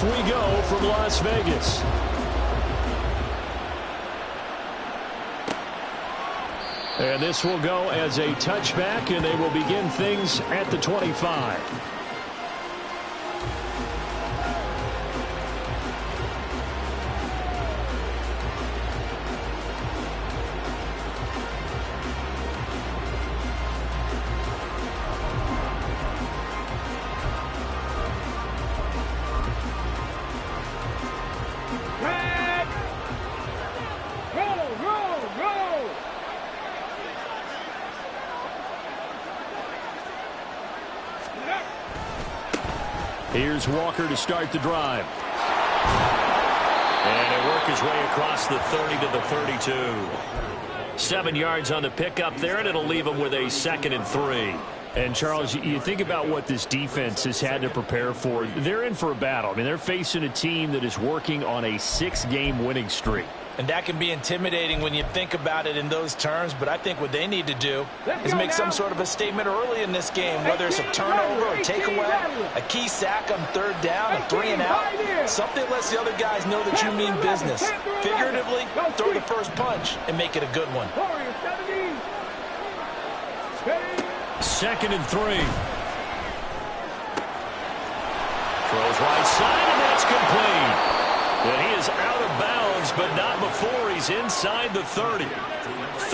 we go from Las Vegas. And this will go as a touchback, and they will begin things at the 25. Here's Walker to start the drive. And he'll work his way across the 30 to the 32. 7 yards on the pickup there, and it'll leave him with a 2nd and 3. And, Charles, you think about what this defense has had to prepare for. They're in for a battle. I mean, they're facing a team that is working on a 6-game winning streak. And that can be intimidating when you think about it in those terms, but I think what they need to do is make some sort of a statement early in this game, whether it's a turnover or takeaway, a key sack on 3rd down, a 3-and-out, something lets the other guys know that you mean business. Figuratively, throw the first punch and make it a good one. 2nd and 3. Throws right side, and that's complete. And he is out of bounds, but not before he's inside the 30.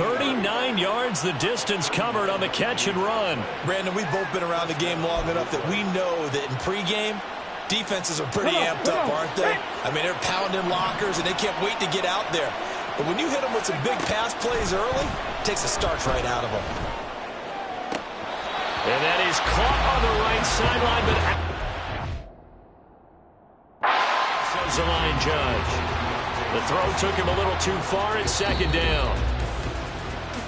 39 yards the distance covered on the catch and run. Brandon, we've both been around the game long enough that we know that in pregame, defenses are pretty amped up, aren't they? I mean, they're pounding lockers, and they can't wait to get out there. But when you hit them with some big pass plays early, it takes the starch right out of them. And that is caught on the right sideline, but says the line judge. The throw took him a little too far at 2nd down.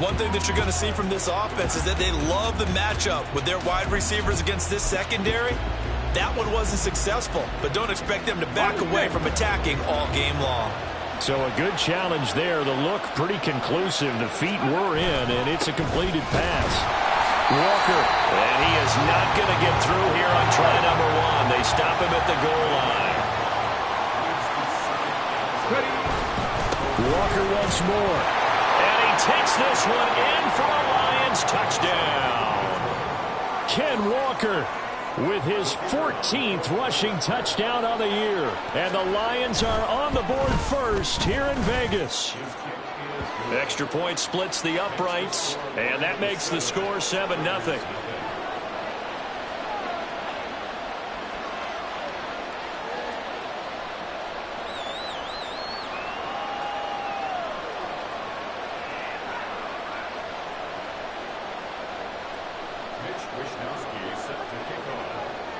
One thing that you're going to see from this offense is that they love the matchup with their wide receivers against this secondary. That one wasn't successful, but don't expect them to back away from attacking all game long. So a good challenge there. The look pretty conclusive. The feet were in, and it's a completed pass. Walker, and he is not going to get through here on try number 1. They stop him at the goal line. Walker once more. And he takes this one in for a Lions touchdown. Ken Walker with his 14th rushing touchdown on the year. And the Lions are on the board first here in Vegas. Extra point splits the uprights, and that makes the score 7-0.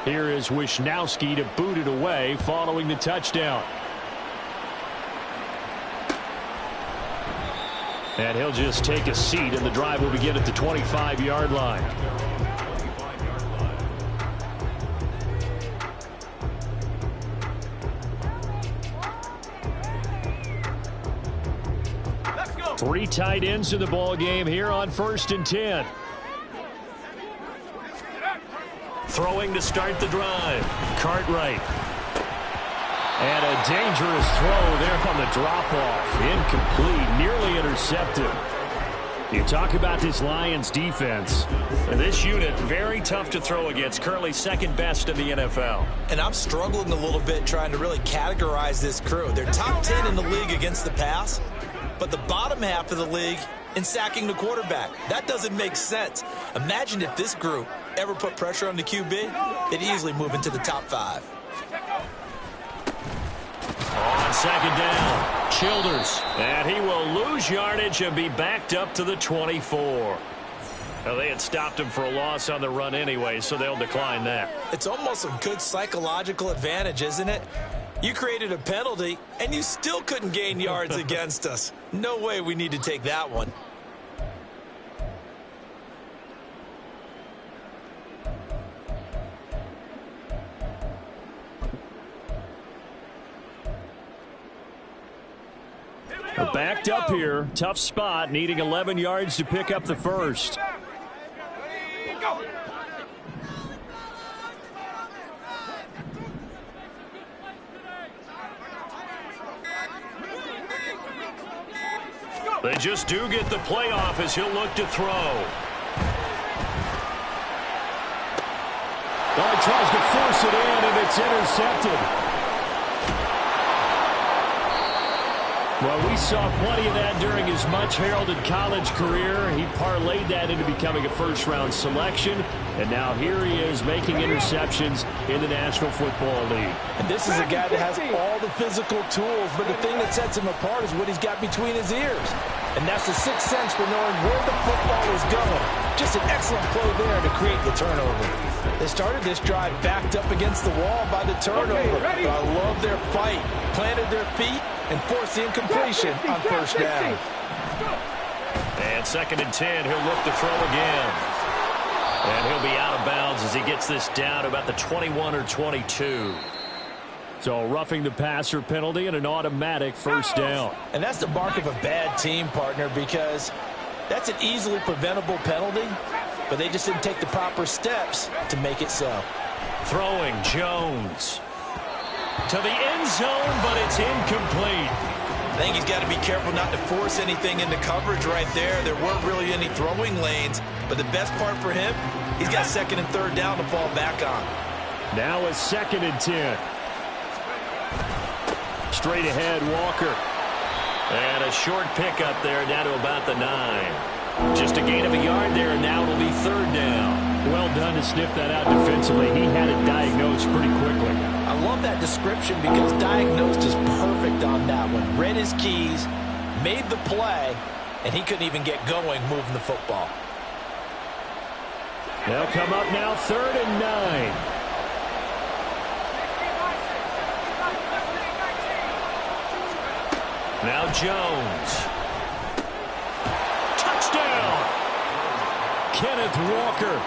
Here is Wishnowsky to boot it away following the touchdown. And he'll just take a seat, and the drive will begin at the 25-yard line. Let's go. 3 tight ends in the ball game here on 1st and 10. Throwing to start the drive. Cartwright. And a dangerous throw there on the drop-off. Incomplete. Nearly intercepted. You talk about this Lions defense. And this unit, very tough to throw against. Currently 2nd best in the NFL. And I'm struggling a little bit trying to really categorize this crew. They're top 10 in the league against the pass, but the bottom half of the league in sacking the quarterback. That doesn't make sense. Imagine if this group ever put pressure on the QB, they'd easily move into the top 5. On 2nd down, Childers. And he will lose yardage and be backed up to the 24. Well, they had stopped him for a loss on the run anyway, so they'll decline that. It's almost a good psychological advantage, isn't it? You created a penalty, and you still couldn't gain yards against us. No way we need to take that one. Backed up here. Tough spot. Needing 11 yards to pick up the first. They just do get the play off as he'll look to throw. Well, he tries to force it in, and it's intercepted. Well, we saw plenty of that during his much-heralded college career. He parlayed that into becoming a first-round selection, and now here he is making interceptions in the National Football League. And this is a guy that has all the physical tools, but the thing that sets him apart is what he's got between his ears. And that's the sixth sense for knowing where the football is going. Just an excellent play there to create the turnover. They started this drive backed up against the wall by the turnover. But I love their fight. Planted their feet and forced the incompletion on first down. And 2nd and 10, he'll look to throw again. And he'll be out of bounds as he gets this down to about the 21 or 22. So roughing the passer penalty and an automatic first down. And that's the mark of a bad team, partner, because that's an easily preventable penalty, but they just didn't take the proper steps to make it so. Throwing Jones to the end zone, but it's incomplete. I think he's got to be careful not to force anything into coverage right there. There weren't really any throwing lanes, but the best part for him, he's got 2nd and 3rd down to fall back on. Now a 2nd and 10. Straight ahead, Walker. And a short pickup there down to about the 9. Just a gain of a yard there, and now it'll be 3rd down. Well done to sniff that out defensively. He had it diagnosed pretty quickly. I love that description because diagnosed is perfect on that one. Read his keys, made the play, and he couldn't even get going moving the football. They'll come up now 3rd and 9. Now Jones. Touchdown! Kenneth Walker.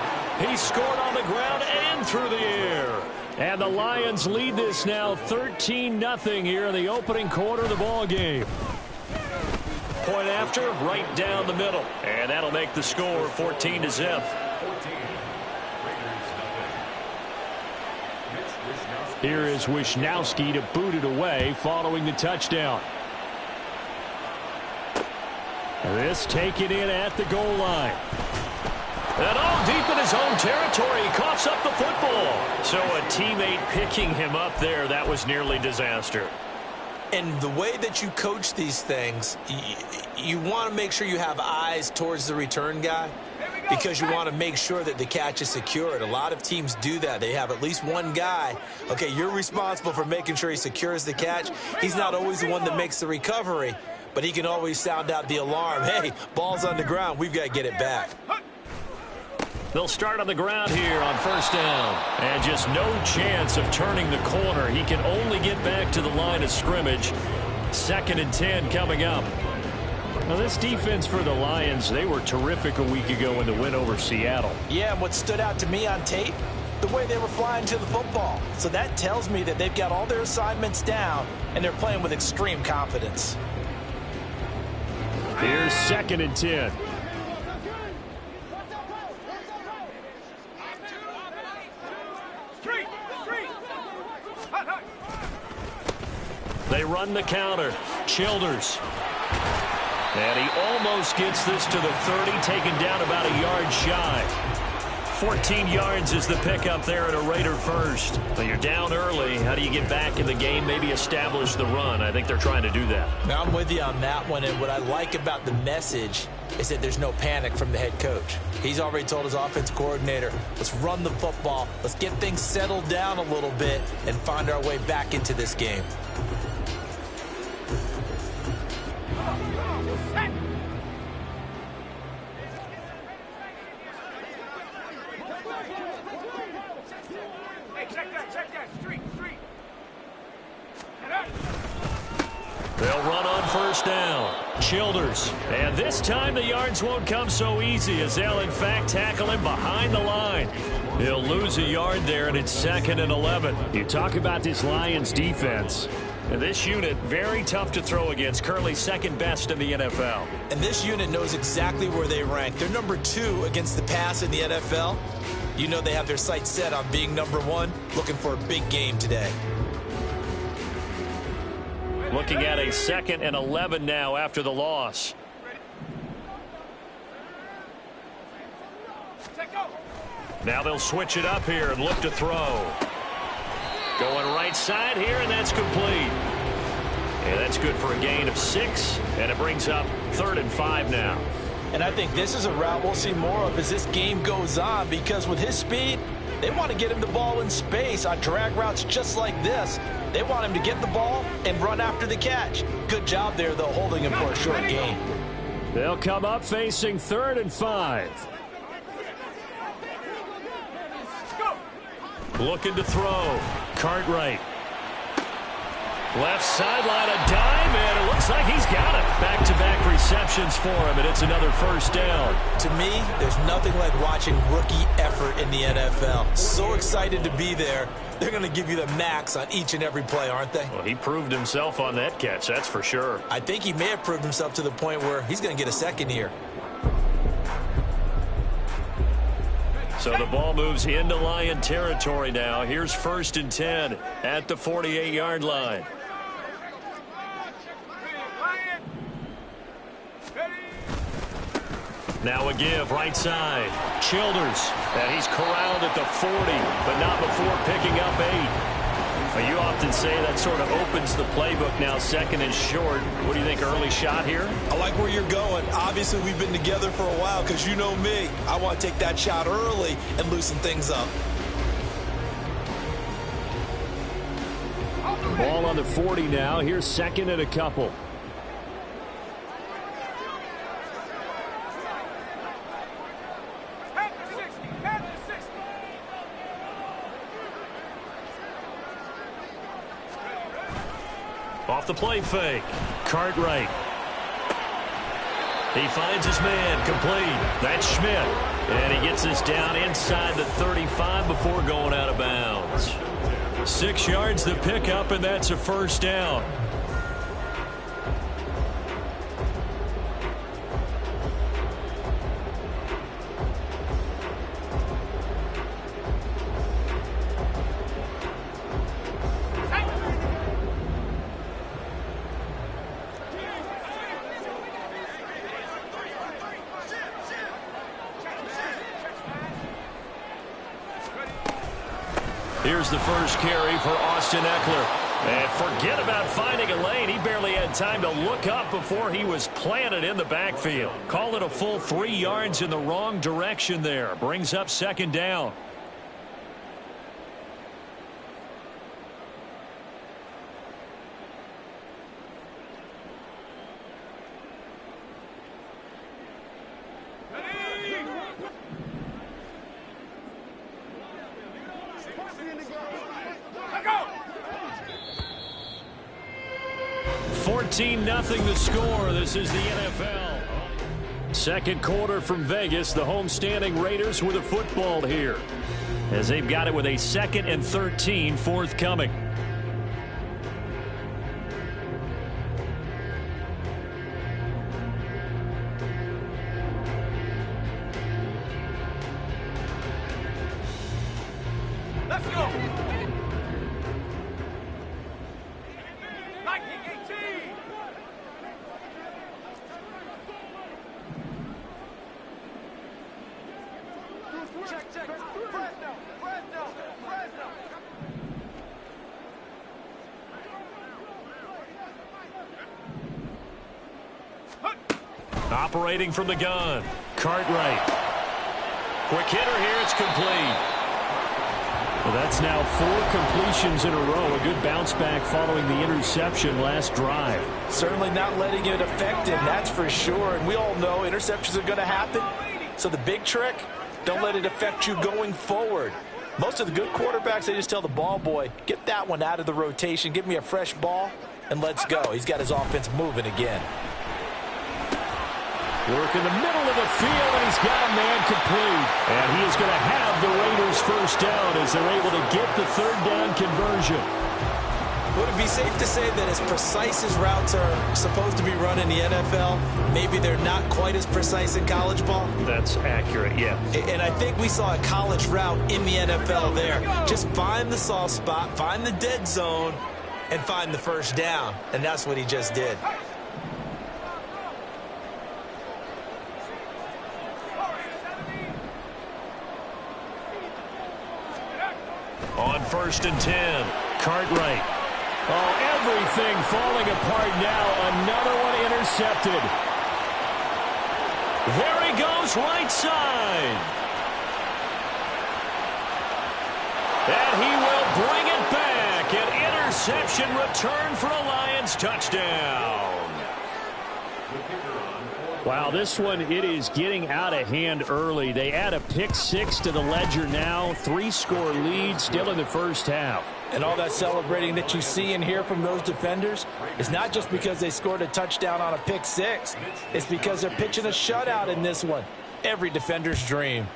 He scored on the ground and through the air. And the Lions lead this now 13-0 here in the opening quarter of the ball game. Point after, right down the middle. And that'll make the score 14-0. Here is Wisnowski to boot it away following the touchdown. This taken in at the goal line. And all deep in his own territory, he coughs up the football. So a teammate picking him up there, that was nearly disaster. And the way that you coach these things, you want to make sure you have eyes towards the return guy because you want to make sure that the catch is secured. A lot of teams do that. They have at least one guy. Okay, you're responsible for making sure he secures the catch. He's not always the one that makes the recovery, but he can always sound out the alarm. Hey, ball's on the ground. We've got to get it back. They'll start on the ground here on first down. And just no chance of turning the corner. He can only get back to the line of scrimmage. 2nd and 10 coming up. Now, this defense for the Lions, they were terrific a week ago in the win over Seattle. Yeah, and what stood out to me on tape, the way they were flying to the football. So that tells me that they've got all their assignments down, and they're playing with extreme confidence. Here's 2nd and 10. They run the counter. Childers. And he almost gets this to the 30, taken down about a yard shy. 14 yards is the pickup there at a Raider first. But you're down early. How do you get back in the game, maybe establish the run? I think they're trying to do that. Now, I'm with you on that one, and what I like about the message is that there's no panic from the head coach. He's already told his offense coordinator, let's run the football, let's get things settled down a little bit and find our way back into this game. They'll run on first down. Childers. And this time the yards won't come so easy as they'll, in fact, tackle him behind the line. He'll lose a yard there, and it's 2nd and 11. You talk about this Lions defense. And this unit, very tough to throw against, currently 2nd best in the NFL. And this unit knows exactly where they rank. They're number 2 against the pass in the NFL. You know they have their sights set on being number 1, looking for a big game today. Looking at a 2nd and 11 now after the loss. Now they'll switch it up here and look to throw. Going right side here, and that's complete. And that's good for a gain of 6, and it brings up 3rd and 5 now. And I think this is a route we'll see more of as this game goes on, because with his speed, they want to get him the ball in space on drag routes just like this. They want him to get the ball and run after the catch. Good job there, though, holding him for a short gain. They'll come up facing 3rd and 5. Looking to throw. Cartwright. Left sideline, a dive, and it looks like he's got it. Back-to-back receptions for him, and it's another first down. To me, there's nothing like watching rookie effort in the NFL. So excited to be there. They're going to give you the max on each and every play, aren't they? Well, he proved himself on that catch, that's for sure. I think he may have proved himself to the point where he's going to get a second here. So the ball moves into Lion territory now. Here's 1st and 10 at the 48-yard line. Now a give, right side. Childers, and he's corralled at the 40, but not before picking up 8. Well, you often say that sort of opens the playbook now, 2nd and short. What do you think, early shot here? I like where you're going. Obviously, we've been together for a while because you know me. I want to take that shot early and loosen things up. Ball on the 40 now. Here's 2nd and a couple. Off the play fake. Cartwright. He finds his man, complete. That's Schmidt. And he gets this down inside the 35 before going out of bounds. 6 yards the pickup, and that's a first down. Here's the first carry for Austin Ekeler. And forget about finding a lane. He barely had time to look up before he was planted in the backfield. Call it a full 3 yards in the wrong direction there. Brings up 2nd down. Nothing the score. This is the NFL. Second quarter from Vegas. The homestanding Raiders with a football here, as they've got it with a 2nd and 13 forthcoming. Let's go. Operating from the gun, Cartwright. Quick hitter here, it's complete. Well, that's now 4 completions in a row. A good bounce back following the interception last drive. Certainly not letting it affect him, that's for sure. And we all know interceptions are going to happen. So the big trick, don't let it affect you going forward. Most of the good quarterbacks, they just tell the ball boy, get that one out of the rotation, give me a fresh ball, and let's go. He's got his offense moving again. Work in the middle of the field, and he's got a man complete. And he is going to have the Raiders first down as they're able to get the 3rd down conversion. Would it be safe to say that as precise as routes are supposed to be run in the NFL, maybe they're not quite as precise in college ball? That's accurate, yeah. And I think we saw a college route in the NFL there. Just find the soft spot, find the dead zone, and find the first down. And that's what he just did. On 1st and 10, Cartwright. Oh, everything falling apart now. Another one intercepted. There he goes, right side. And he will bring it back. An interception return for a Lions touchdown. Wow, this one, it is getting out of hand early. They add a pick 6 to the ledger now. 3-score lead still in the first half. And all that celebrating that you see and hear from those defenders is not just because they scored a touchdown on a pick 6. It's because they're pitching a shutout in this one. Every defender's dream.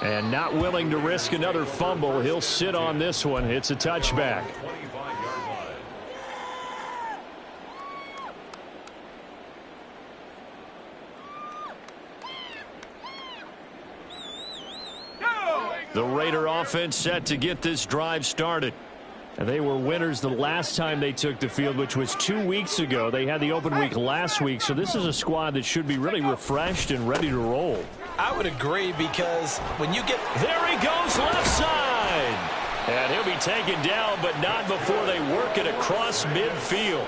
And not willing to risk another fumble. He'll sit on this one. It's a touchback. The Raider offense set to get this drive started. And they were winners the last time they took the field, which was 2 weeks ago. They had the open week last week, so this is a squad that should be really refreshed and ready to roll. I would agree, because when you get... There he goes, left side. And he'll be taken down, but not before they work it across midfield.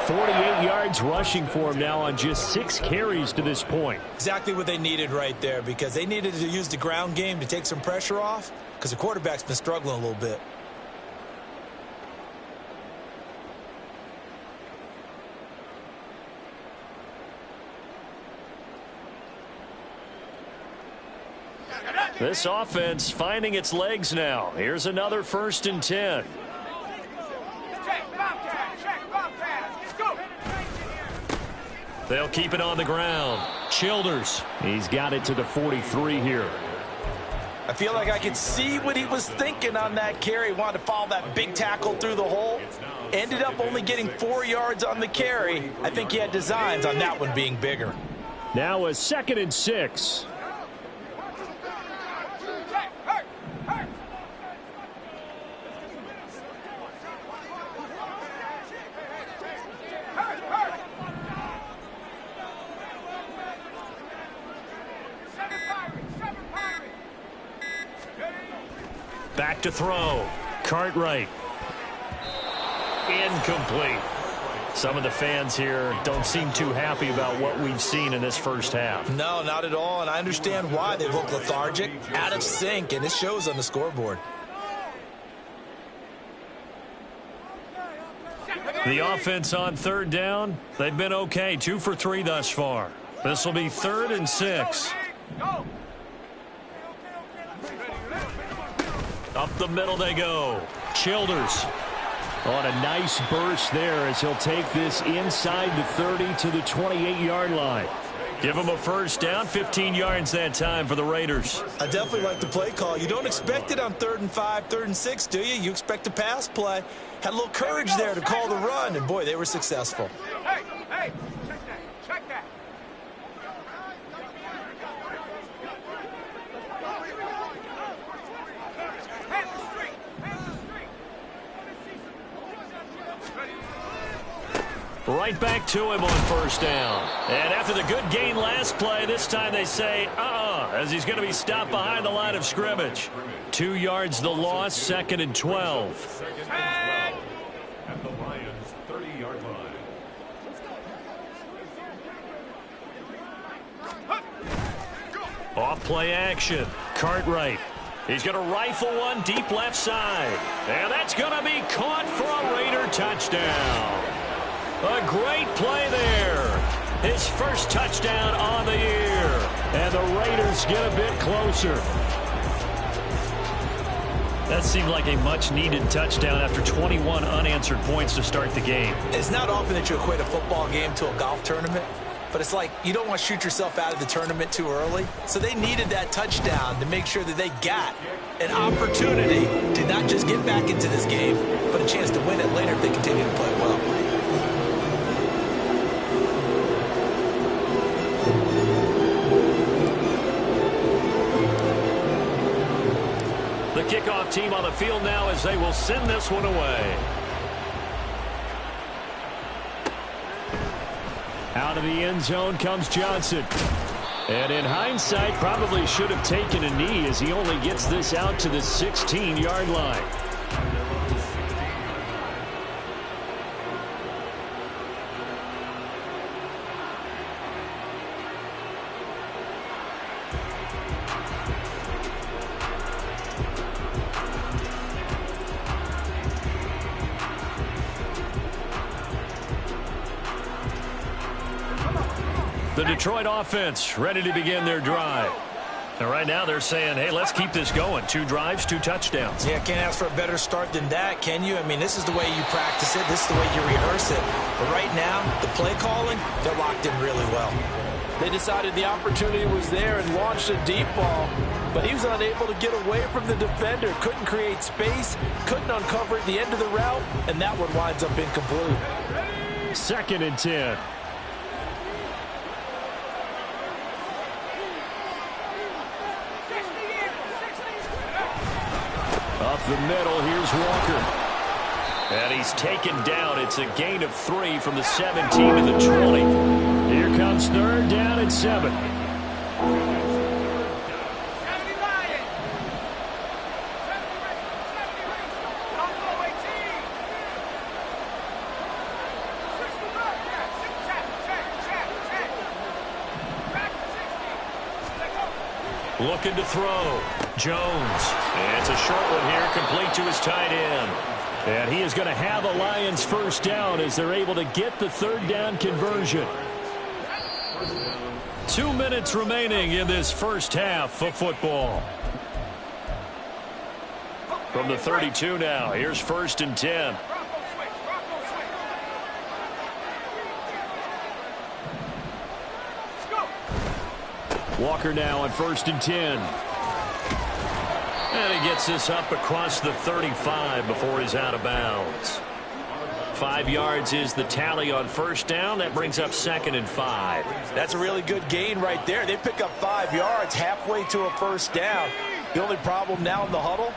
48 yards rushing for him now on just 6 carries to this point. Exactly what they needed right there, because they needed to use the ground game to take some pressure off, because the quarterback's been struggling a little bit. This offense finding its legs now. Here's another 1st and 10. They'll keep it on the ground. Childers. He's got it to the 43 here. I feel like I could see what he was thinking on that carry. Wanted to follow that big tackle through the hole. Ended up only getting 4 yards on the carry. I think he had designs on that one being bigger. Now a 2nd and 6. Back to throw. Cartwright. Incomplete. Some of the fans here don't seem too happy about what we've seen in this first half. No, not at all, and I understand why. They look lethargic, out of sync, and it shows on the scoreboard. The offense on 3rd down, they've been okay. 2 for 3 thus far. This will be 3rd and 6. Up the middle they go. Childers on a nice burst there as he'll take this inside the 30 to the 28-yard line. Give him a first down, 15 yards that time for the Raiders. I definitely like the play call. You don't expect it on 3rd and 5, 3rd and 6, do you? You expect a pass play. Had a little courage there to call the run, and boy, they were successful. Hey, check that. Right back to him on 1st down. And after the good gain last play, this time they say, as he's going to be stopped behind the line of scrimmage. 2 yards the loss, 2nd and 12. At the Lions' 30-yard line. Off play action. Cartwright. He's going to rifle one deep left side. And that's going to be caught for a Raider touchdown. A great play there. His first touchdown on the year. And the Raiders get a bit closer. That seemed like a much-needed touchdown after 21 unanswered points to start the game. It's not often that you equate a football game to a golf tournament, but it's like you don't want to shoot yourself out of the tournament too early. So they needed that touchdown to make sure that they got an opportunity to not just get back into this game, but a chance to win it later if they continue to play well. The kickoff team on the field now as they will send this one away. Out of the end zone comes Johnson. And in hindsight, probably should have taken a knee as he only gets this out to the 16-yard line. The Detroit offense ready to begin their drive. And right now they're saying, hey, let's keep this going. 2 drives, 2 touchdowns. Yeah, can't ask for a better start than that, can you? I mean, this is the way you practice it. This is the way you rehearse it. But right now, the play calling, they're locked in really well. They decided the opportunity was there and launched a deep ball. But he was unable to get away from the defender. Couldn't create space, couldn't uncover at the end of the route, and that one winds up incomplete. 2nd and 10. Up the middle, here's Walker. And he's taken down. It's a gain of 3 from the 17 to the 20. Here comes 3rd down and 7. Looking to throw. Jones. And it's a short one here, complete to his tight end. And he is going to have the Lions first down as they're able to get the 3rd down conversion. 2 minutes remaining in this first half of football. From the 32 now, here's 1st and 10. Walker now on 1st and 10. And he gets this up across the 35 before he's out of bounds. 5 yards is the tally on 1st down. That brings up 2nd and 5. That's a really good gain right there. They pick up 5 yards halfway to a 1st down. The only problem now in the huddle,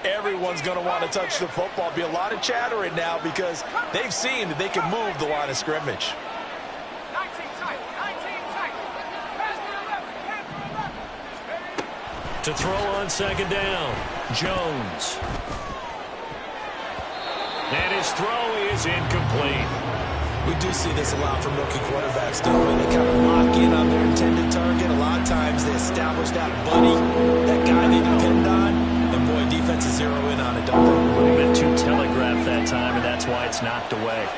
everyone's going to want to touch the football. Be a lot of chattering now because they've seen that they can move the line of scrimmage. To throw on 2nd down, Jones. And his throw is incomplete. We do see this a lot from rookie quarterbacks, don't we? They kind of lock in on their intended target. A lot of times they establish that buddy, that guy they depend on, and boy, defenses zero in on it, don't they? A little bit too telegraphed that time, and that's why it's knocked away.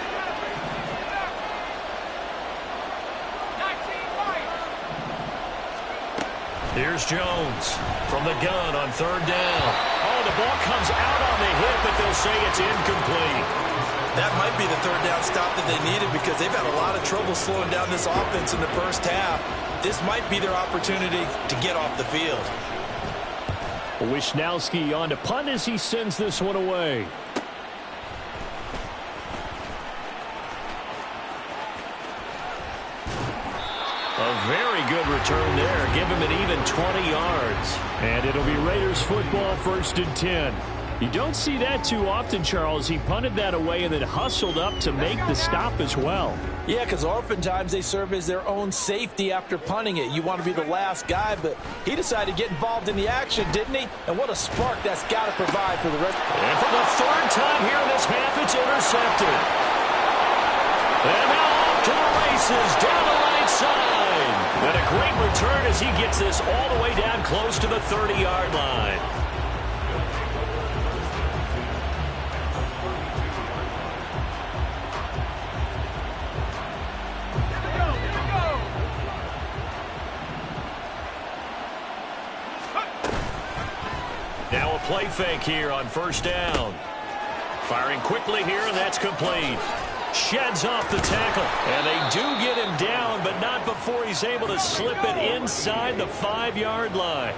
Here's Jones from the gun on 3rd down. Oh, the ball comes out on the hit, but they'll say it's incomplete. That might be the 3rd down stop that they needed because they've had a lot of trouble slowing down this offense in the first half. This might be their opportunity to get off the field. Wishnowski on to punt as he sends this one away. A very good return there. Give him an even 20 yards. And it'll be Raiders football, 1st and 10. You don't see that too often, Charles. He punted that away and then hustled up to make the stop as well. Yeah, because oftentimes they serve as their own safety after punting it. You want to be the last guy, but he decided to get involved in the action, didn't he? And what a spark that's got to provide for the rest. And for the 3rd time here in this half, it's intercepted. And now off to the races down the right side. And a great return as he gets this all the way down close to the 30-yard line. Now a play fake here on 1st down. Firing quickly here, and that's complete. Sheds off the tackle. And they do get him down, but not before he's able to slip it inside the 5-yard line.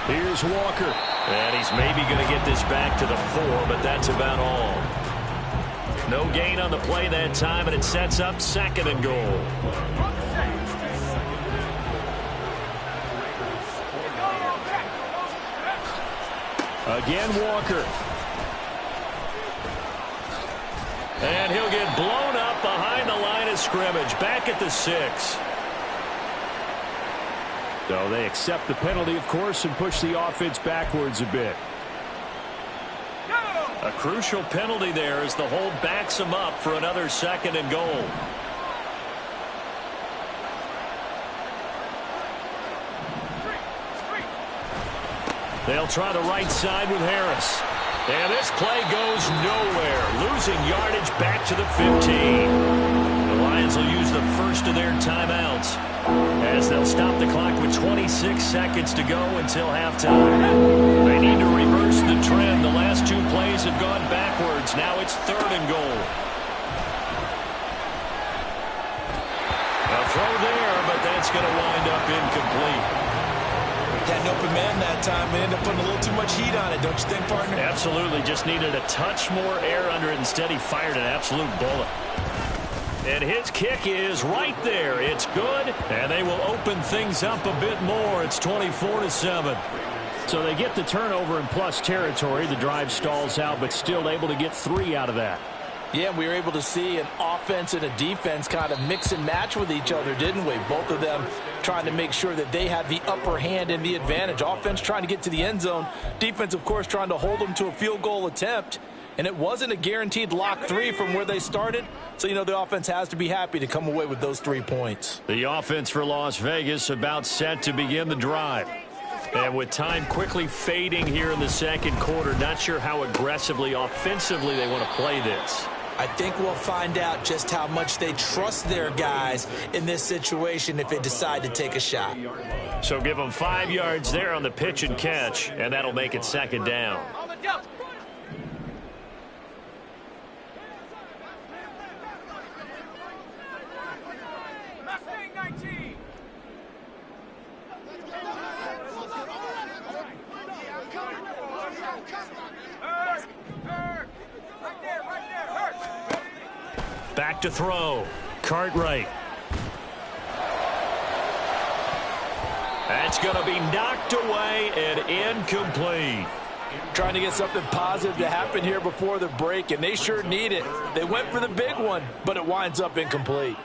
Here's Walker. And he's maybe going to get this back to the 4, but that's about all. No gain on the play that time, and it sets up 2nd and goal. Again, Walker. And he'll get blown up behind the line of scrimmage, back at the 6. So they accept the penalty, of course, and push the offense backwards a bit. A crucial penalty there as the hold backs him up for another 2nd and goal. They'll try the right side with Harris. And this play goes nowhere, losing yardage back to the 15. The Lions will use the first of their timeouts as they'll stop the clock with 26 seconds to go until halftime. They need to reverse the trend. The last 2 plays have gone backwards. Now it's 3rd and goal. A throw there, but that's going to wind up incomplete. Had an open man that time and ended up putting a little too much heat on it, don't you think, partner? Absolutely. Just needed a touch more air under it. Instead, he fired an absolute bullet. And his kick is right there. It's good, and they will open things up a bit more. It's 24-7. So they get the turnover in plus territory. The drive stalls out, but still able to get 3 out of that. Yeah, we were able to see an offense and a defense kind of mix and match with each other, didn't we? Both of them trying to make sure that they had the upper hand and the advantage. Offense trying to get to the end zone. Defense, of course, trying to hold them to a field goal attempt. And it wasn't a guaranteed lock 3 from where they started. So, you know, the offense has to be happy to come away with those 3 points. The offense for Las Vegas about set to begin the drive. And with time quickly fading here in the 2nd quarter, not sure how aggressively, offensively they want to play this. I think we'll find out just how much they trust their guys in this situation if they decide to take a shot. So give them 5 yards there on the pitch and catch, and that'll make it 2nd down. Back to throw. Cartwright. That's going to be knocked away and incomplete. Trying to get something positive to happen here before the break, and they sure need it. They went for the big one, but it winds up incomplete.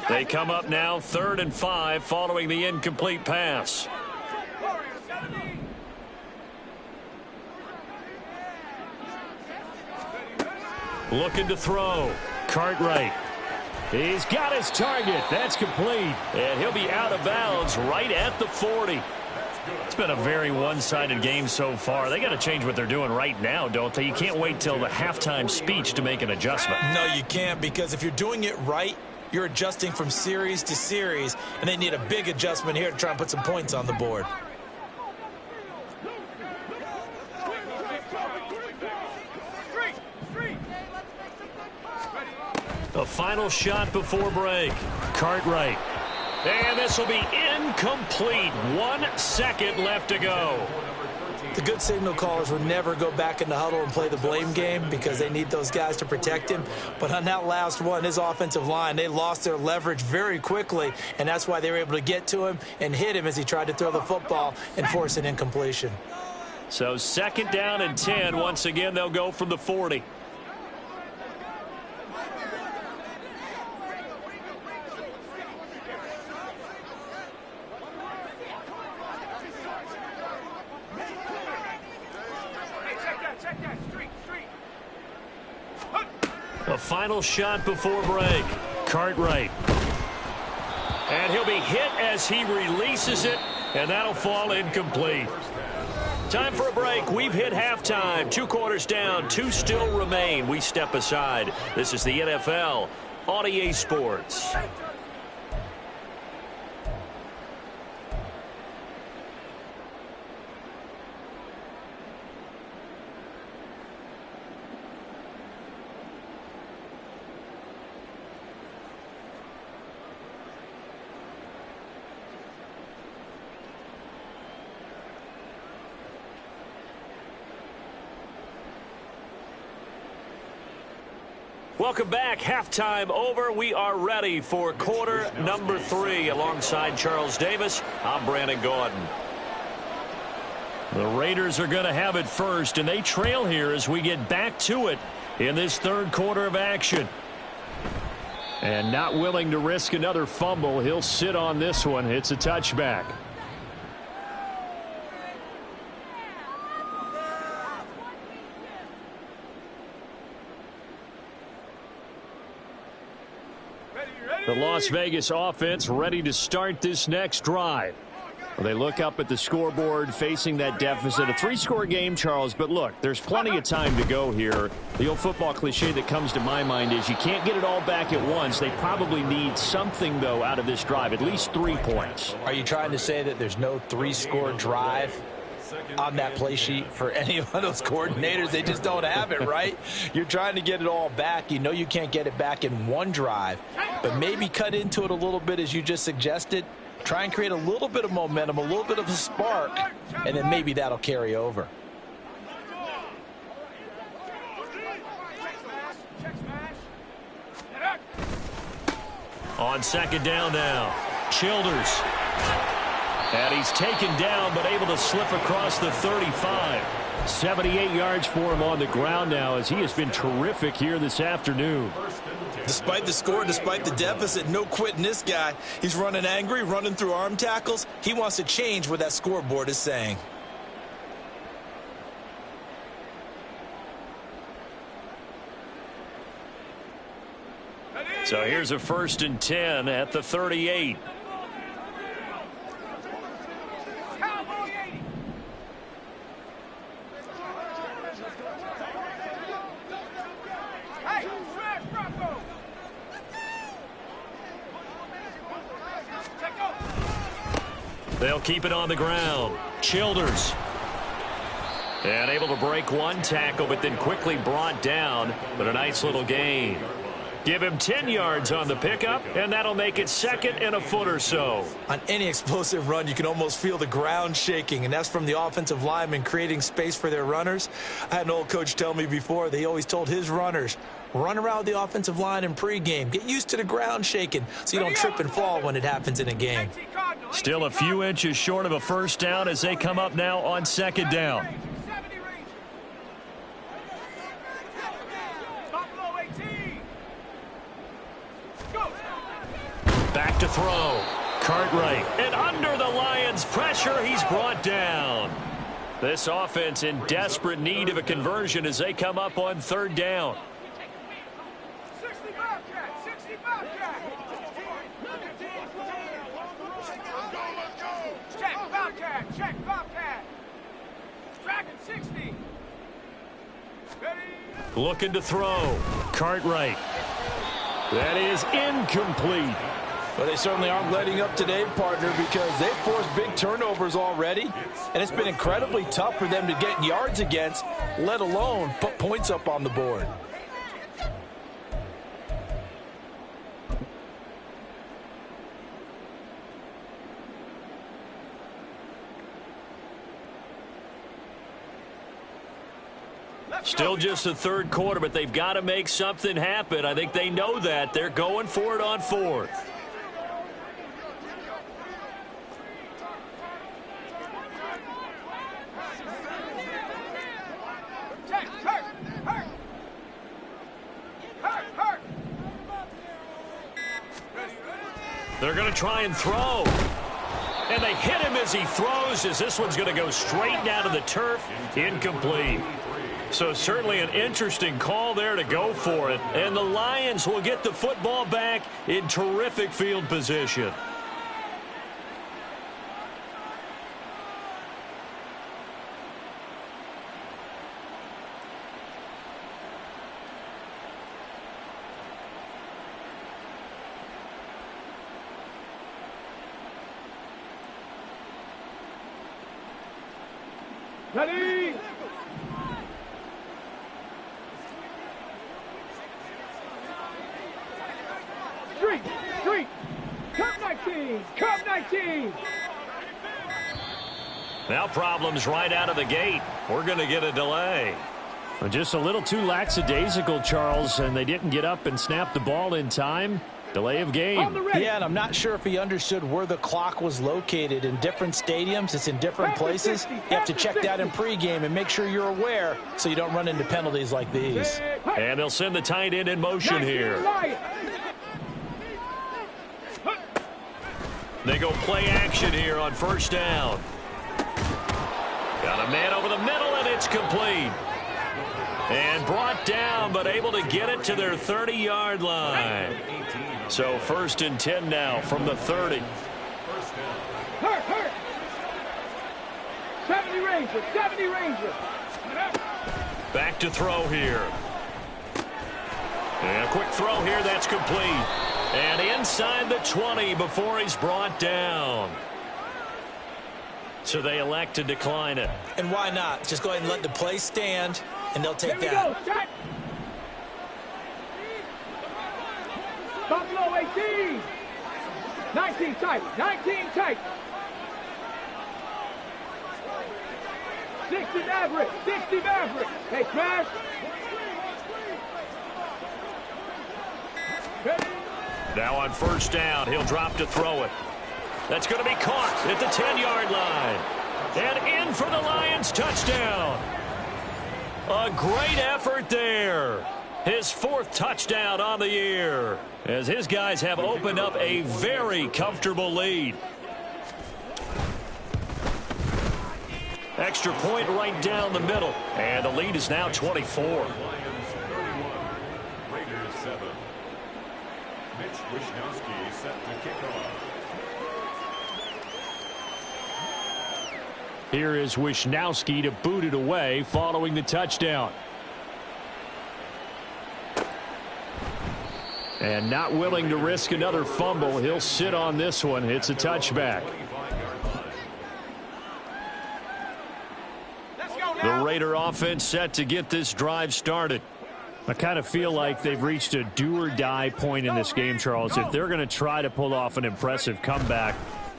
They come up now 3rd and 5 following the incomplete pass. Looking to throw. Cartwright. He's got his target. That's complete. And he'll be out of bounds right at the 40. It's been a very one-sided game so far. They got to change what they're doing right now, don't they? You can't wait till the halftime speech to make an adjustment. No, you can't, because if you're doing it right, you're adjusting from series to series, and they need a big adjustment here to try and put some points on the board. The final shot before break. Cartwright. And this will be incomplete. 1 second left to go. The good signal callers would never go back in the huddle and play the blame game because they need those guys to protect him. But on that last one, his offensive line, they lost their leverage very quickly, and that's why they were able to get to him and hit him as he tried to throw the football and force an incompletion. So 2nd down and 10. Once again, they'll go from the 40. The final shot before break. Cartwright. And he'll be hit as he releases it, and that'll fall incomplete. Time for a break. We've hit halftime. 2 quarters down, 2 still remain. We step aside. This is the NFL on EA Sports. Welcome back. Halftime over. We are ready for quarter number 3. Alongside Charles Davis, I'm Brandon Gaudin. The Raiders are going to have it first, and they trail here as we get back to it in this third quarter of action. And not willing to risk another fumble, he'll sit on this one. It's a touchback. The Las Vegas offense ready to start this next drive. Well, they look up at the scoreboard facing that deficit. A 3-score game, Charles, but look, there's plenty of time to go here. The old football cliche that comes to my mind is you can't get it all back at once. They probably need something, though, out of this drive, at least 3 points. Are you trying to say that there's no 3-score drive on that play sheet for any of those coordinators? They just don't have it, right? You're trying to get it all back. You know you can't get it back in one drive, but maybe cut into it a little bit as you just suggested. Try and create a little bit of momentum, a little bit of a spark, and then maybe that'll carry over. On second down now, Childers. And he's taken down, but able to slip across the 35. 78 yards for him on the ground now, as he has been terrific here this afternoon. Despite the score, despite the deficit, no quitting this guy. He's running angry, running through arm tackles. He wants to change what that scoreboard is saying. So here's a 1st and 10 at the 38. They'll keep it on the ground. Childers. And able to break one tackle, but then quickly brought down. But a nice little gain. Give him 10 yards on the pickup, and that'll make it 2nd and a foot or so. On any explosive run, you can almost feel the ground shaking, and that's from the offensive linemen creating space for their runners. I had an old coach tell me before, they always told his runners, run around the offensive line in pregame. Get used to the ground shaking so you don't trip and fall when it happens in a game. Still a few inches short of a first down as they come up now on second down. Back to throw. Cartwright. And under the Lions' pressure, he's brought down. This offense in desperate need of a conversion as they come up on third down. 60 Bobcat, 60 Bobcat. Check Bobcat, check Bobcat. Dragon 60. Ready. Looking to throw. Cartwright. That is incomplete. Well, they certainly aren't letting up today, partner, because they've forced big turnovers already, and it's been incredibly tough for them to get yards against, let alone put points up on the board. Still just the third quarter, but they've got to make something happen. I think they know that. They're going for it on 4th. They're going to try and throw. And they hit him as he throws, as this one's going to go straight down to the turf. Incomplete. So certainly an interesting call there to go for it. And the Lions will get the football back in terrific field position. Ready. Street. Cup 19. Cup 19. Now problems right out of the gate. We're going to get a delay. Well, just a little too lackadaisical, Charles, and they didn't get up and snap the ball in time. Delay of game. Yeah, and I'm not sure if he understood where the clock was located. In different stadiums, it's in different places. You have to check that in pregame and make sure you're aware so you don't run into penalties like these. And they'll send the tight end in motion here. They go play action here on first down. Got a man over the middle, and it's complete. And brought down, but able to get it to their 30-yard line. So 1st and 10 now from the 30. Hurt. 70 Ranger. Back to throw here. And a quick throw here, that's complete. And inside the 20 before he's brought down. So they elect to decline it. And why not? Just go ahead and let the play stand, and they'll take that. Buffalo 18. 19 tight. 60 Maverick. Hey, Crash. Now on first down, he'll drop to throw it. That's going to be caught at the 10-yard line. And in for the Lions, touchdown. A great effort there. His 4th touchdown on the year, as his guys have opened up a very comfortable lead. Extra point right down the middle, and the lead is now 24. Lions 31, Raiders 7. Mitch Wishnowsky set to kick off. Here is Wishnowsky to boot it away following the touchdown. And not willing to risk another fumble, he'll sit on this one. It's a touchback. The Raider offense set to get this drive started. I kind of feel like they've reached a do-or-die point in this game, Charles. If they're going to try to pull off an impressive comeback,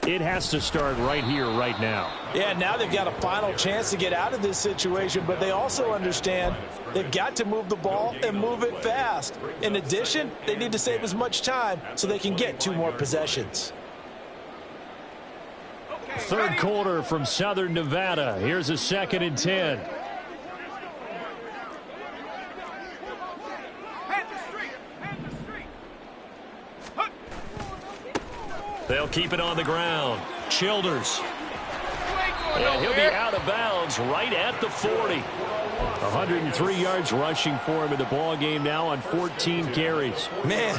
it has to start right here, right now. Yeah, now they've got a final chance to get out of this situation, but they also understand they've got to move the ball and move it fast. In addition, they need to save as much time so they can get 2 more possessions. Third quarter from Southern Nevada. Here's a 2nd and 10. They'll keep it on the ground. Childers. And he'll be out of bounds right at the 40. 103 yards rushing for him in the ball game now on 14 carries. Man,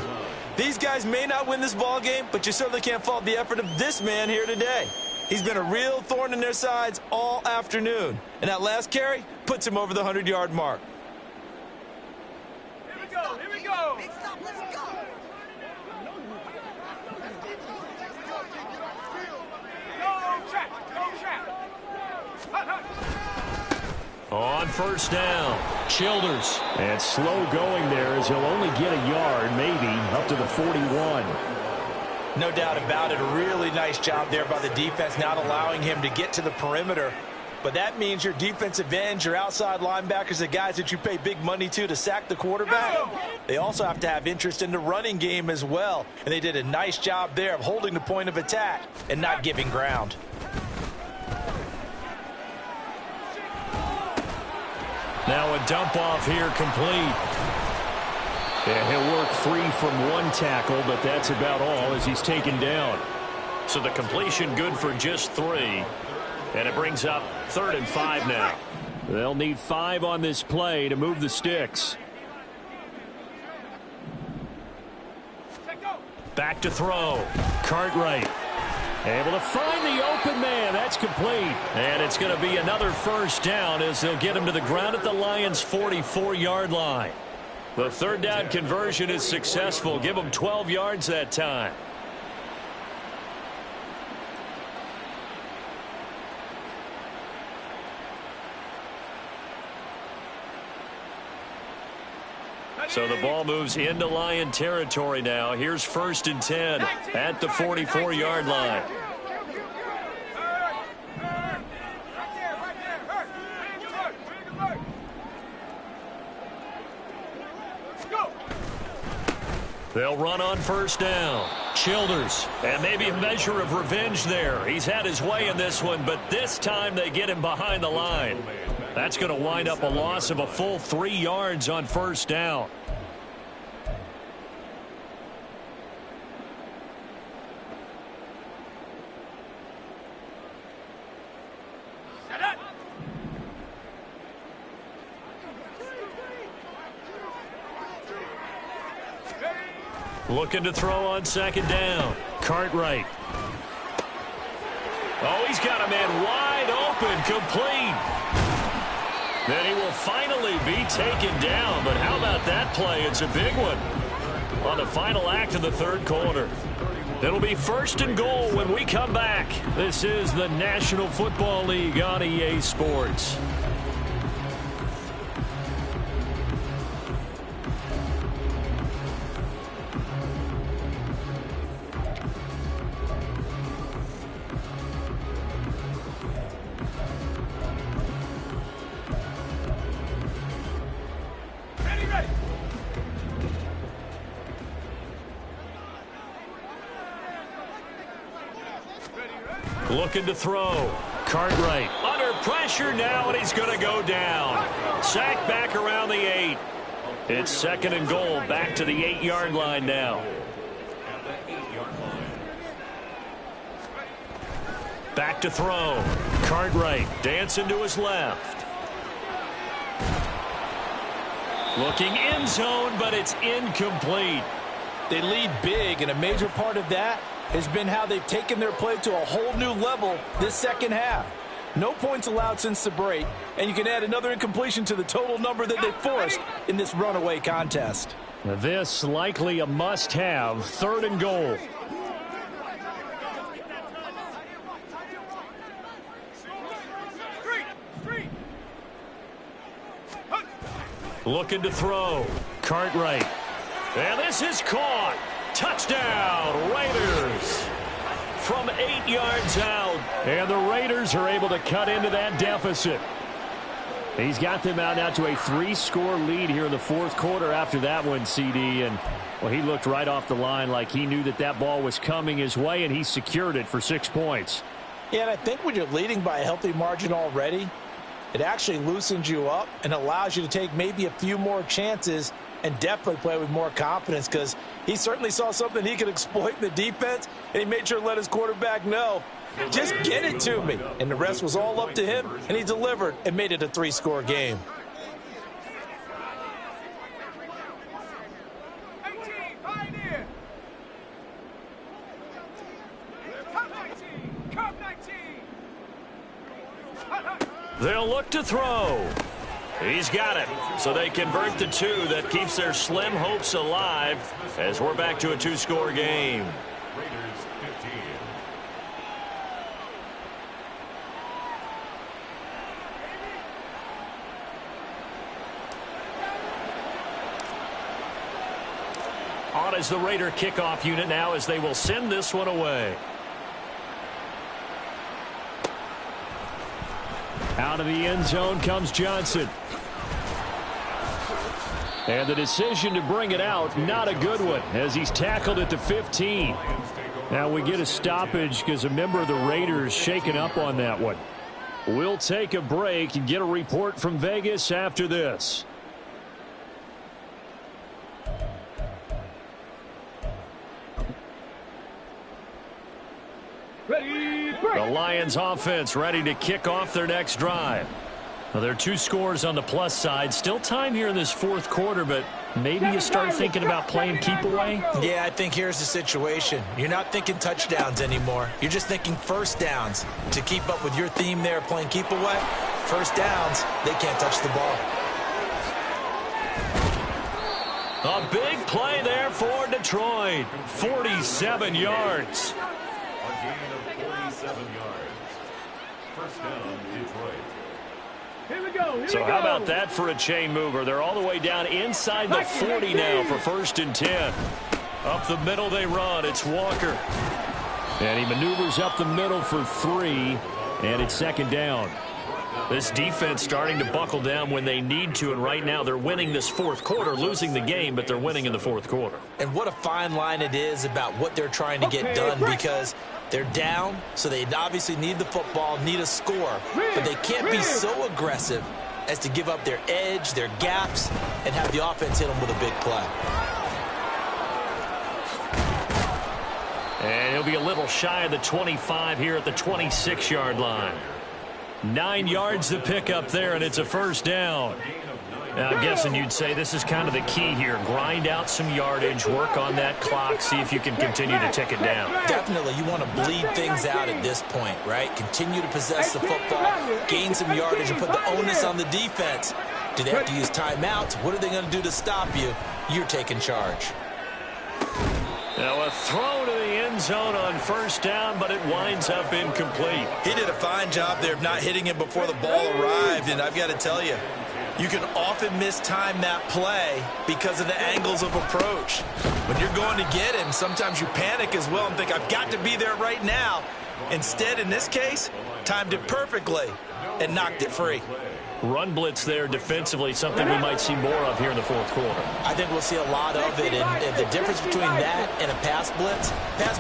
these guys may not win this ball game, but you certainly can't fault the effort of this man here today. He's been a real thorn in their sides all afternoon. And that last carry puts him over the 100-yard mark. Here we go. On first down, Childers. And slow going there as he'll only get a yard, maybe, up to the 41. No doubt about it. A really nice job there by the defense, not allowing him to get to the perimeter. But that means your defensive ends, your outside linebackers, the guys that you pay big money to sack the quarterback, they also have to have interest in the running game as well. And they did a nice job there of holding the point of attack and not giving ground. Now a dump off here complete. And he'll work 3 from 1 tackle, but that's about all as he's taken down. So the completion good for just 3. And it brings up 3rd and 5 now. They'll need 5 on this play to move the sticks. Back to throw. Cartwright. Able to find the open man. That's complete. And it's going to be another first down as they'll get him to the ground at the Lions' 44-yard line. The 3rd down conversion is successful. Give them 12 yards that time. So the ball moves into Lion territory now. Here's 1st and 10 at the 44-yard line. They'll run on first down. Childers, and maybe a measure of revenge there. He's had his way in this one, but this time they get him behind the line. That's going to wind up a loss of a full 3 yards on first down. Looking to throw on second down. Cartwright. Oh, he's got a man wide open, complete. Then he will finally be taken down. But how about that play? It's a big one on the final act of the third quarter. It'll be first and goal when we come back. This is the National Football League on EA Sports. Looking to throw. Cartwright under pressure now, and he's going to go down. Sacked back around the 8. It's second and goal, back to the 8-yard line now. Back to throw. Cartwright dancing to his left. Looking end zone, but it's incomplete. They lead big, and a major part of that has been how they've taken their play to a whole new level this second half. No points allowed since the break, and you can add another incompletion to the total number that they forced in this runaway contest. This likely a must-have, third and goal. Looking to throw. Cartwright. And this is caught. Touchdown, Raiders. From 8 yards out. And the Raiders are able to cut into that deficit. He's got them out now to a 3-score lead here in the fourth quarter after that one, CD. And, well, he looked right off the line like he knew that that ball was coming his way, and he secured it for 6 points. Yeah, and I think when you're leading by a healthy margin already, it actually loosens you up and allows you to take maybe a few more chances and definitely play with more confidence, because he certainly saw something he could exploit in the defense, and he made sure to let his quarterback know, just get it to me. And the rest was all up to him, and he delivered and made it a 3-score game. They'll look to throw. He's got it. So they convert the 2. That keeps their slim hopes alive as we're back to a 2-score game. Raiders 15. On is the Raider kickoff unit now as they will send this one away. Out of the end zone comes Johnson. And the decision to bring it out, not a good one, as he's tackled at the 15. Now we get a stoppage because a member of the Raiders shaken up on that one. We'll take a break and get a report from Vegas after this. Ready, break. The Lions offense ready to kick off their next drive. Now, there are 2 scores on the plus side. Still time here in this fourth quarter, but maybe you start thinking about playing keep away? Yeah, I think here's the situation. You're not thinking touchdowns anymore. You're just thinking first downs. To keep up with your theme there, playing keep away, first downs, they can't touch the ball. A big play there for Detroit. 47 yards. A gain of 47 yards. First down, Detroit. Here we go. So how about that for a chain mover? They're all the way down inside the 40 now for first and 10. Up the middle they run. It's Walker. And he maneuvers up the middle for 3. And it's second down. This defense starting to buckle down when they need to, and right now they're winning this fourth quarter, losing the game, but they're winning in the fourth quarter. And what a fine line it is about what they're trying to get done, because they're down, so they obviously need the football, need a score, but they can't be so aggressive as to give up their edge, their gaps, and have the offense hit them with a big play. And he'll be a little shy of the 25 here at the 26-yard line. 9 yards to pick up there, and it's a first down. Now, I'm guessing you'd say this is kind of the key here. Grind out some yardage, work on that clock, see if you can continue to tick it down. Definitely, you want to bleed things out at this point, right? Continue to possess the football, gain some yardage, and put the onus on the defense. Do they have to use timeouts? What are they going to do to stop you? You're taking charge. Now a throw to the end zone on first down, but it winds up incomplete. He did a fine job there of not hitting it before the ball arrived, and I've got to tell you, you can often mistime that play because of the angles of approach. When you're going to get him, sometimes you panic as well and think, I've got to be there right now. Instead, in this case, timed it perfectly and knocked it free. Run blitz there defensively, something we might see more of here in the fourth quarter. I think we'll see a lot of it, and the difference between that and a pass blitz,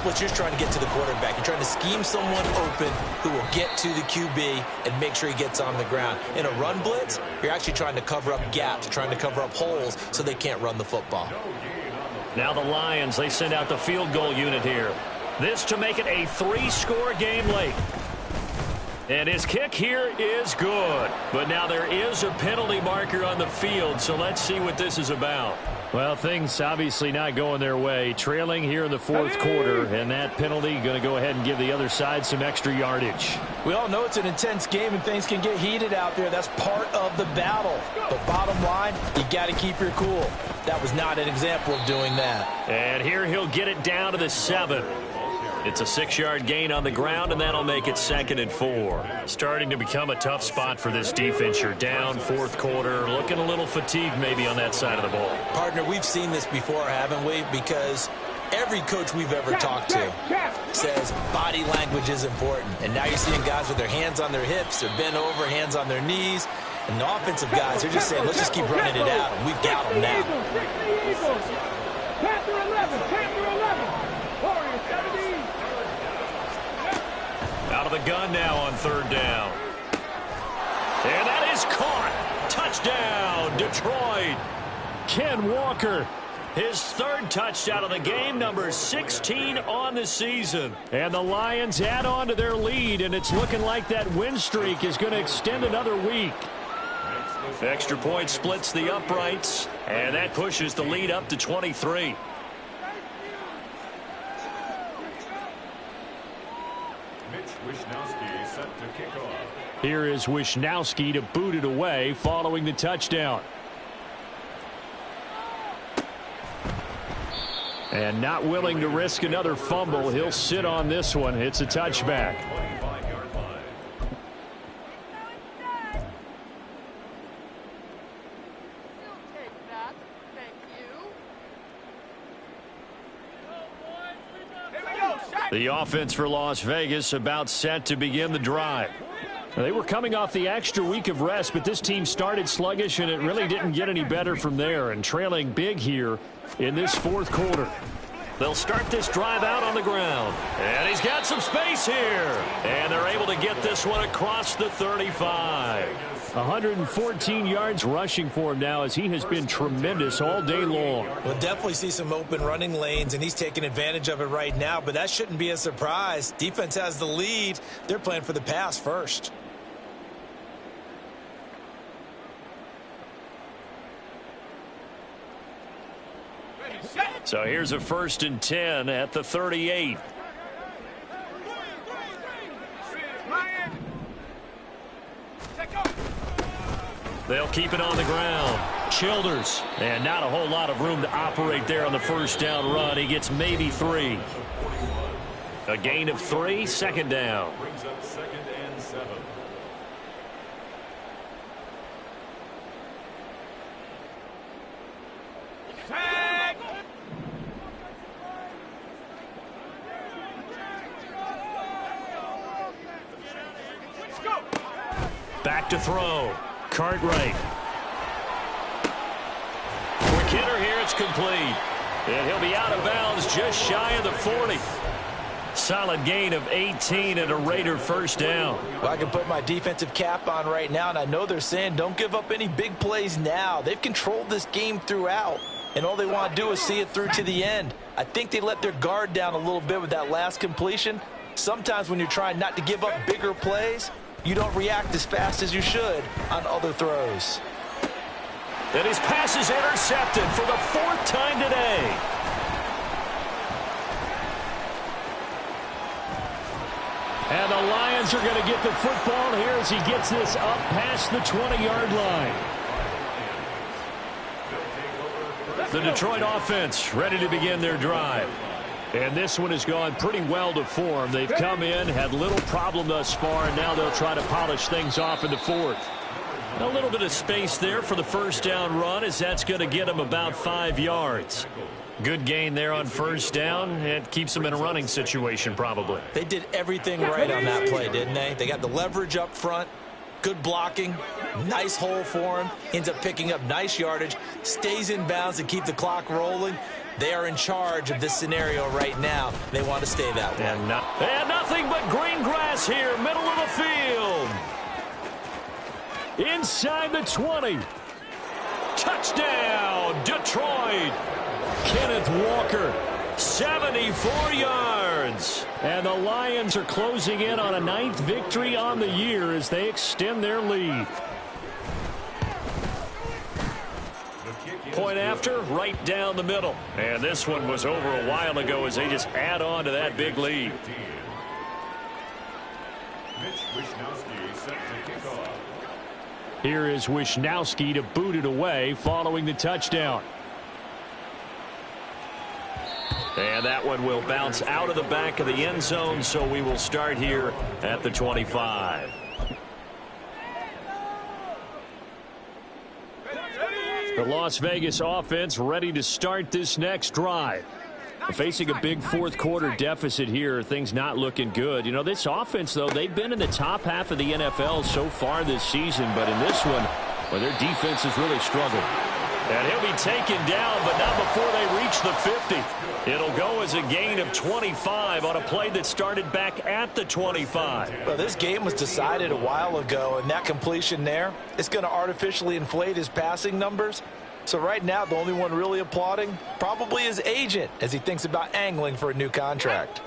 you're just trying to get to the quarterback. You're trying to scheme someone open who will get to the QB and make sure he gets on the ground. In a run blitz, you're actually trying to cover up gaps, trying to cover up holes so they can't run the football. Now the Lions, they send out the field goal unit here. This to make it a 3-score game late. And his kick here is good. But now there is a penalty marker on the field, so let's see what this is about. Well, things obviously not going their way. Trailing here in the fourth quarter, and that penalty going to go ahead and give the other side some extra yardage. We all know it's an intense game and things can get heated out there. That's part of the battle. But bottom line, you got to keep your cool. That was not an example of doing that. And here he'll get it down to the 7. It's a 6-yard gain on the ground, and that'll make it 2nd and 4. Starting to become a tough spot for this defense. You're down fourth quarter, looking a little fatigued maybe on that side of the ball. Partner, we've seen this before, haven't we? Because every coach we've ever talked to says body language is important. And now you're seeing guys with their hands on their hips, they're bent over, hands on their knees. And the offensive guys, they're just saying, let's just keep running it out, and we've got them now. Panther 11, Panther 11. Warriors 17. Out of the gun now on third down. And that is caught. Touchdown, Detroit. Ken Walker, his third touchdown of the game, number 16 on the season. And the Lions add on to their lead, and it's looking like that win streak is going to extend another week. Extra point splits the uprights, and that pushes the lead up to 23. Wishnowsky set to kick off. Here is Wishnowsky to boot it away following the touchdown. And not willing to risk another fumble, he'll sit on this one. It's a touchback. 25-yard line. The offense for Las Vegas about set to begin the drive. They were coming off the extra week of rest, but this team started sluggish, and it really didn't get any better from there, and trailing big here in this fourth quarter. They'll start this drive out on the ground. And he's got some space here. And they're able to get this one across the 35. 114 yards rushing for him now, as he has been tremendous all day long. We'll definitely see some open running lanes, and he's taking advantage of it right now, but that shouldn't be a surprise. Defense has the lead. They're playing for the pass first. So here's a 1st and 10 at the 38. They'll keep it on the ground. Childers. And not a whole lot of room to operate there on the first down run. He gets maybe 3. A gain of 3, 2nd down. Brings up 2nd and 7. Back to throw. Cartwright. For Kidder here, it's complete. And he'll be out of bounds just shy of the 40. Solid gain of 18 and a Raider first down. Well, I can put my defensive cap on right now, and I know they're saying don't give up any big plays now. They've controlled this game throughout, and all they want to do is see it through to the end. I think they let their guard down a little bit with that last completion. Sometimes when you're trying not to give up bigger plays, you don't react as fast as you should on other throws. And his pass is intercepted for the 4th time today. And the Lions are going to get the football here as he gets this up past the 20-yard line. The Detroit offense ready to begin their drive. And this one has gone pretty well to form. They've come in, had little problem thus far, and now they'll try to polish things off in the 4th. A little bit of space there for the first down run, as that's going to get them about 5 yards. Good gain there on first down. It keeps them in a running situation probably. They did everything right on that play, didn't they? They got the leverage up front, good blocking, nice hole for him, ends up picking up nice yardage, stays in bounds to keep the clock rolling. They are in charge of this scenario right now. They want to stay that way. And nothing but green grass here, middle of the field. Inside the 20. Touchdown, Detroit. Kenneth Walker, 74 yards. And the Lions are closing in on a 9th victory on the year as they extend their lead. Point after, right down the middle. And this one was over a while ago as they just add on to that big lead. Mitch Wishnowsky set to kick off. Here is Wishnowsky to boot it away following the touchdown. And that one will bounce out of the back of the end zone, so we will start here at the 25. The Las Vegas offense ready to start this next drive. Facing a big 4th quarter deficit here, things not looking good. You know, this offense, though, they've been in the top half of the NFL so far this season, but in this one, well, their defense has really struggled. And he'll be taken down, but not before they reach the 50. It'll go as a gain of 25 on a play that started back at the 25. Well, this game was decided a while ago, and that completion there is going to artificially inflate his passing numbers. So right now, the only one really applauding probably his agent as he thinks about angling for a new contract.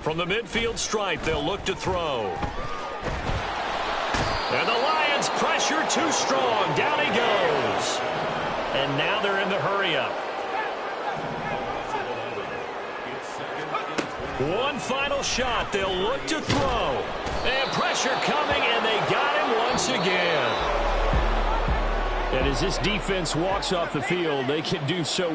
From the midfield stripe, they'll look to throw. And the Lions pressure too strong. Down he goes. And now they're in the hurry-up. One final shot. They'll look to throw. And pressure coming, and they got him once again. And as this defense walks off the field, they can do so